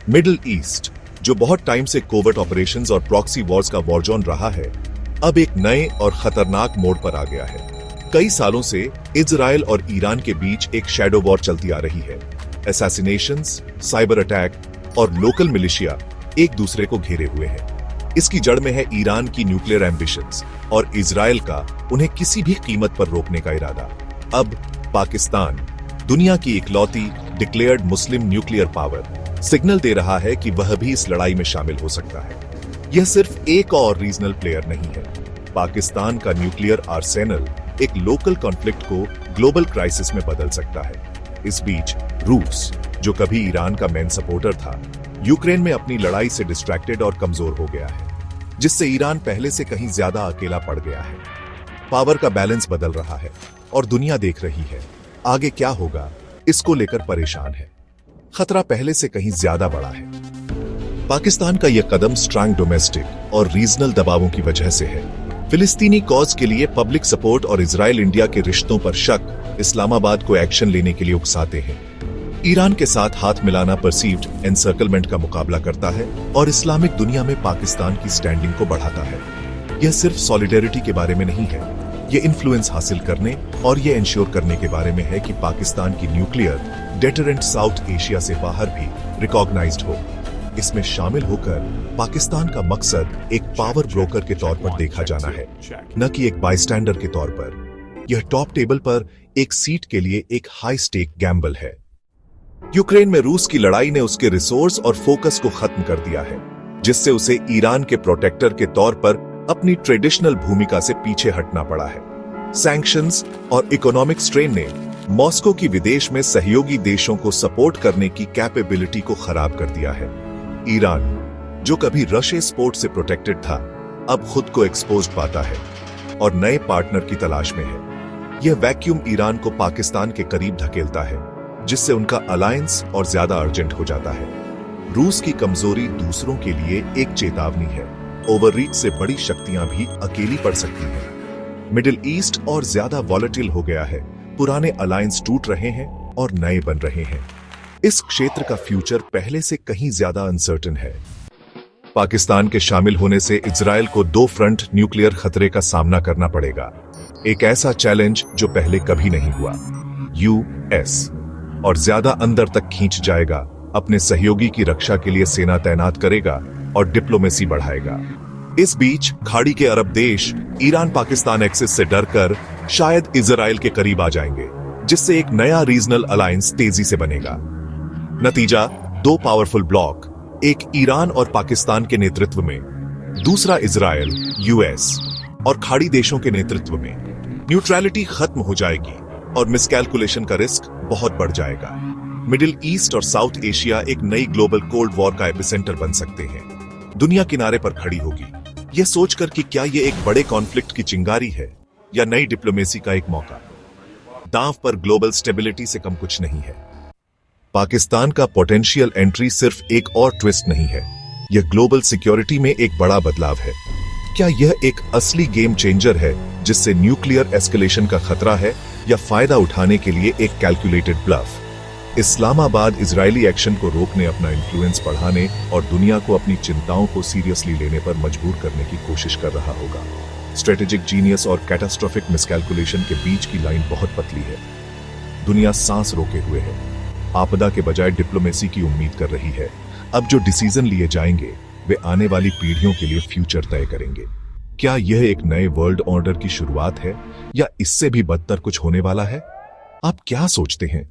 Middle east, जो बहुत time से कोवर्ट ऑपरेशंस और प्रॉक्सी वॉर्स का वॉरजोन रहा है, अब एक नए और खतरनाक मोड़ पर आ गया है। कई सालों से इजराइल और ईरान के बीच एक शैडो वॉर चलती आ रही है। असैसिनेशंस, साइबर अटैक और लोकल मिलिशिया एक दूसरे को घेरे हुए हैं। इसकी जड़ में है ईरान की न्यूक्लियर एम्बिशंस और इजराइल का उन्हें किसी भी कीमत पर रोकने का इरादा। अब पाकिस्तान, दुनिया की इकलौती डिक्लेयर्ड मुस्लिम न्यूक्लियर पावर, सिग्नल दे रहा है कि वह भी इस लड़ाई में शामिल हो सकता है। यह सिर्फ एक और रीजनल प्लेयर नहीं है। पाकिस्तान का न्यूक्लियर आर्सेनल एक लोकल कॉन्फ्लिक्ट को ग्लोबल क्राइसिस में बदल सकता है। इस बीच रूस, जो कभी ईरान का मेन सपोर्टर था, यूक्रेन में अपनी लड़ाई से डिस्ट्रैक्टेड और कमजोर हो गया है, जिससे ईरान पहले से कहीं ज्यादा अकेला पड़ गया है। पावर का बैलेंस बदल रहा है और दुनिया देख रही है। आगे क्या होगा, इसको लेकर परेशान है। खतरा पहले से कहीं ज्यादा बड़ा है। पाकिस्तान का यह कदम स्ट्रांग डोमेस्टिक और रीजनल दबावों की वजह से है। फिलिस्तीनी कॉज के लिए पब्लिक सपोर्ट और इजराइल इंडिया के रिश्तों पर शक इस्लामाबाद को एक्शन लेने के लिए उकसाते हैं। ईरान के साथ हाथ मिलाना परसीव्ड एनसर्कलमेंट का मुकाबला करता है और इस्लामिक दुनिया में पाकिस्तान की स्टैंडिंग को बढ़ाता है। यह सिर्फ सॉलिडेरिटी के बारे में नहीं है, यह इन्फ्लुएंस हासिल करने और यह इंश्योर करने के बारे में है कि पाकिस्तान की न्यूक्लियर डेटरेंट साउथ एशिया से बाहर भी रिकॉग्नाइज्ड हो। इसमें शामिल होकर पाकिस्तान का मकसद एक पावर ब्रोकर के तौर पर देखा जाना है, न कि एक बाईस्टैंडर के तौर पर। यह टॉप टेबल पर एक सीट के लिए एक हाई स्टेक गैम्बल है। यूक्रेन में रूस की लड़ाई ने उसके रिसोर्स और फोकस को खत्म कर दिया है, जिससे उसे ईरान के प्रोटेक्टर के तौर पर अपनी ट्रेडिशनल भूमिका से पीछे हटना पड़ा है। सैंक्शंस और इकोनॉमिक स्ट्रेन ने मॉस्को की विदेश में सहयोगी देशों को सपोर्ट करने की कैपेबिलिटी को खराब कर दिया है। ईरान, जो कभी रशिया सपोर्ट से प्रोटेक्टेड था, अब खुद को एक्सपोज पाता है और नए पार्टनर की तलाश में है। यह वैक्यूम ईरान को पाकिस्तान के करीब धकेलता है, जिससे उनका अलायंस और ज्यादा अर्जेंट हो जाता है। रूस की कमजोरी दूसरों के लिए एक चेतावनी है। ओवररीच से बड़ी शक्तियां भी अकेली पड़ सकती हैं। मिडिल ईस्ट और ज्यादा वॉलेटिल हो गया है। पुराने अलायंस टूट रहे हैं और नए बन रहे हैं। इस क्षेत्र का फ्यूचर पहले से कहीं ज्यादा अनसर्टेन है। पाकिस्तान के शामिल होने से इजराइल को दो फ्रंट न्यूक्लियर खतरे का सामना करना पड़ेगा। एक ऐसा चैलेंज जो पहले कभी नहीं हुआ। यूएस और ज्यादा अंदर तक खींच जाएगा, अपने सहयोगी की रक्षा के लिए सेना तैनात करेगा और डिप्लोमेसी बढ़ाएगा। इस बीच खाड़ी के अरब देश ईरान पाकिस्तान एक्सिस से डरकर शायद इजराइल के करीब आ जाएंगे, जिससे एक नया रीजनल अलायंस तेजी से बनेगा। नतीजा, दो पावरफुल ब्लॉक, एक ईरान और पाकिस्तान के नेतृत्व में, दूसरा इजराइल, यूएस और खाड़ी देशों के नेतृत्व में। न्यूट्रलिटी खत्म हो जाएगी और मिसकैलकुलेशन का रिस्क बहुत बढ़ जाएगा। मिडिल ईस्ट और साउथ एशिया एक नई ग्लोबल कोल्ड वॉर का एपिसेंटर बन सकते हैं। दुनिया किनारे पर खड़ी होगी, यह सोचकर कि क्या यह एक बड़े कॉन्फ्लिक्ट की चिंगारी है या नई डिप्लोमेसी का एक मौका। दांव पर ग्लोबल स्टेबिलिटी से कम कुछ नहीं है। पाकिस्तान का पोटेंशियल एंट्री सिर्फ एक और ट्विस्ट नहीं है, यह ग्लोबल सिक्योरिटी में एक बड़ा बदलाव है। क्या यह एक असली गेम चेंजर है, जिससे न्यूक्लियर एस्केलेशन का खतरा है, या फायदा उठाने के लिए एक calculated bluff? Islamabad Israeli action को रोकने, अपना इन्फ्लुएंस बढ़ाने और दुनिया को अपनी चिंताओं को सीरियसली लेने पर मजबूर करने की कोशिश कर रहा होगा। स्ट्रेटेजिक जीनियस और कैटास्ट्रोफिक मिसकैलकुलेशन के बीच की लाइन बहुत पतली है। दुनिया सांस रोके हुए है, आपदा के बजाय डिप्लोमेसी की उम्मीद कर रही है। अब जो डिसीजन लिए जाएंगे वे आने वाली पीढ़ियों के लिए फ्यूचर तय करेंगे। क्या यह एक नए वर्ल्ड ऑर्डर की शुरुआत है या इससे भी बदतर कुछ होने वाला है? आप क्या सोचते हैं?